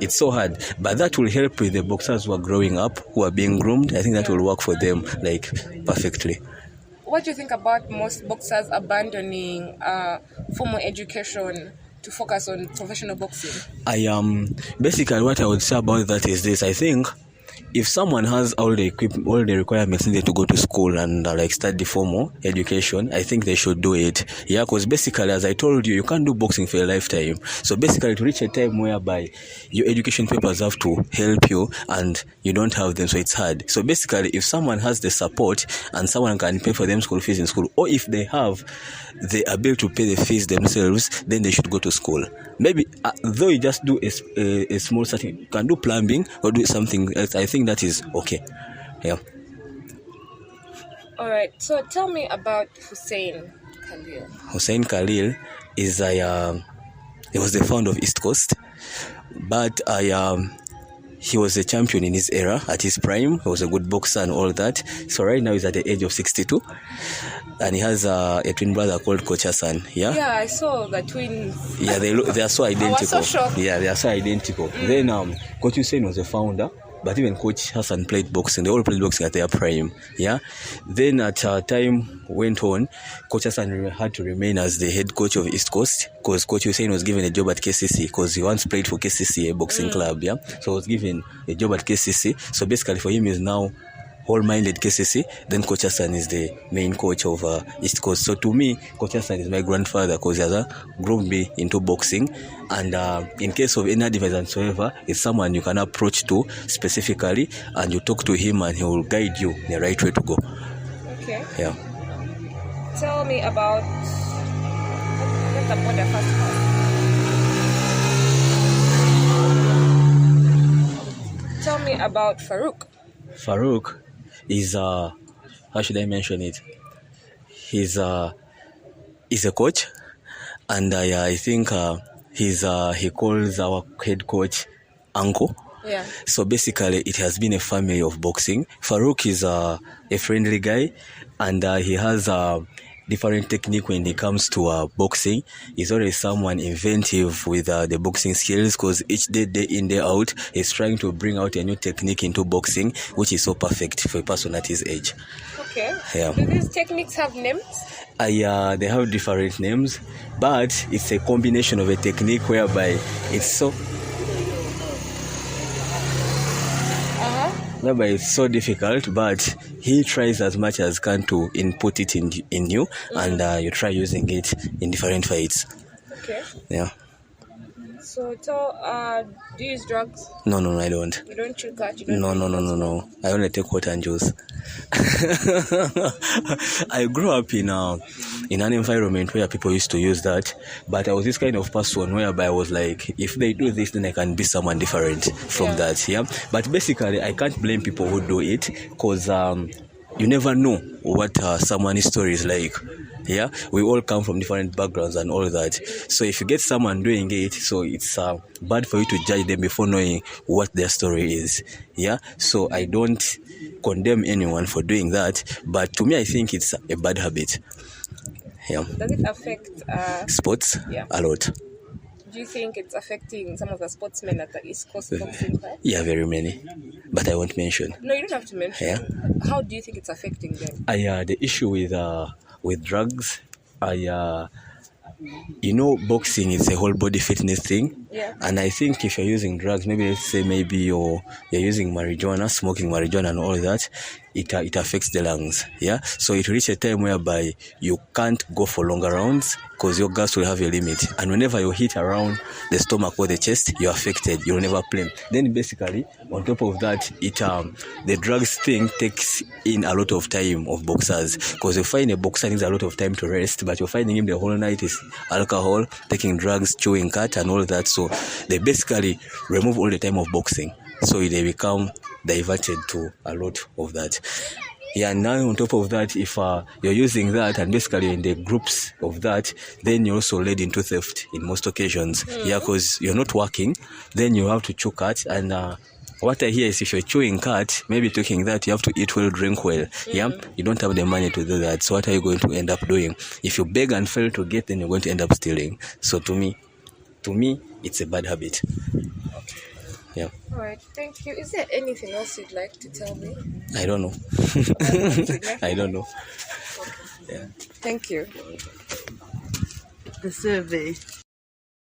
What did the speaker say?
it's so hard. But that will help with the boxers who are growing up, who are being groomed. I think that will work for them like perfectly. What do you think about most boxers abandoning formal education to focus on professional boxing? Basically what I would say about that is this. I think if someone has all the requirements needed to go to school and like study formal education, I think they should do it. Yeah, because basically, as I told you, you can't do boxing for a lifetime. So basically, to reach a time whereby your education papers have to help you and you don't have them, so it's hard. So basically, if someone has the support and someone can pay for them school fees in school, or if they have the ability to pay the fees themselves, then they should go to school. Maybe though you just do a small setting, you can do plumbing or do something else. I think that is okay. Yeah. All right. So tell me about Hussein Khalil. Hussein Khalil is he was the founder of East Coast, but he was a champion in his era at his prime. He was a good boxer and all that. So right now he's at the age of 62, and he has a twin brother called Coach Hassan. Yeah. Yeah, I saw the twins. Yeah, they are so identical. I was so shocked. Yeah, they are so identical. Then Coach Hussein was a founder. But even Coach Hassan played boxing. They all played boxing at their prime. Yeah. Then at time went on, Coach Hassan had to remain as the head coach of East Coast because Coach Hussein was given a job at KCC because he once played for KCC, a boxing club. Yeah. So he was given a job at KCC. So basically for him is now whole-minded KCC. Then Coach Hassan is the main coach of East Coast. So to me, Coach Hassan is my grandfather because he has groomed me into boxing. And in case of any advice and so ever, it's someone you can approach to specifically, and you talk to him and he will guide you in the right way to go. Okay. Yeah. Tell me about the first part. Tell me about Farouk. Farouk is how should I mention it? He's a coach, and I think he calls our head coach uncle. Yeah. So basically, it has been a family of boxing. Farouk is a friendly guy, and he has a different technique when it comes to boxing. He's always someone inventive with the boxing skills because each day in, day out, he's trying to bring out a new technique into boxing, which is so perfect for a person at his age. Okay. Yeah. Do these techniques have names? They have different names, but it's a combination of a technique whereby it's so whereby it's so difficult, but he tries as much as can to input it in you, and you try using it in different fights. Okay. Yeah. So, do you use drugs? No, I don't. You don't chew cat? No. I only take water and juice. I grew up in an environment where people used to use that, but I was this kind of person whereby I was like, if they do this, then I can be someone different from that. Yeah. But basically, I can't blame people who do it because you never know what someone's story is like. Yeah, we all come from different backgrounds and all that. So if you get someone doing it, so it's bad for you to judge them before knowing what their story is. Yeah, so I don't condemn anyone for doing that, but to me, I think it's a bad habit. Yeah. Does it affect sports? Yeah. A lot. Do you think it's affecting some of the sportsmen at the East Coast boxing club? Yeah, very many, but I won't mention. No, you don't have to mention. Yeah. How do you think it's affecting them? The issue with drugs, boxing is a whole body fitness thing. Yeah. And I think if you're using drugs, maybe you're using marijuana, smoking marijuana and all that, it affects the lungs. Yeah. So it reaches a time whereby you can't go for longer rounds because your gas will have a limit. And whenever you hit around the stomach or the chest, you're affected. You'll never play. Then basically, on top of that, the drugs thing takes in a lot of time of boxers because you find a boxer needs a lot of time to rest, but you're finding him the whole night is alcohol, taking drugs, chewing cat and all that. So they basically remove all the time of boxing. So they become diverted to a lot of that. Yeah, now on top of that, if you're using that and basically in the groups of that, then you're also led into theft in most occasions. Yeah, because you're not working, then you have to chew cat. And what I hear is if you're chewing cat, maybe taking that, you have to eat well, drink well. Yeah, you don't have the money to do that. So what are you going to end up doing? If you beg and fail to get, then you're going to end up stealing. So to me, it's a bad habit. All right, thank you. Is there anything else you'd like to tell me? I don't know. I don't know. Okay. Yeah. Thank you. The survey.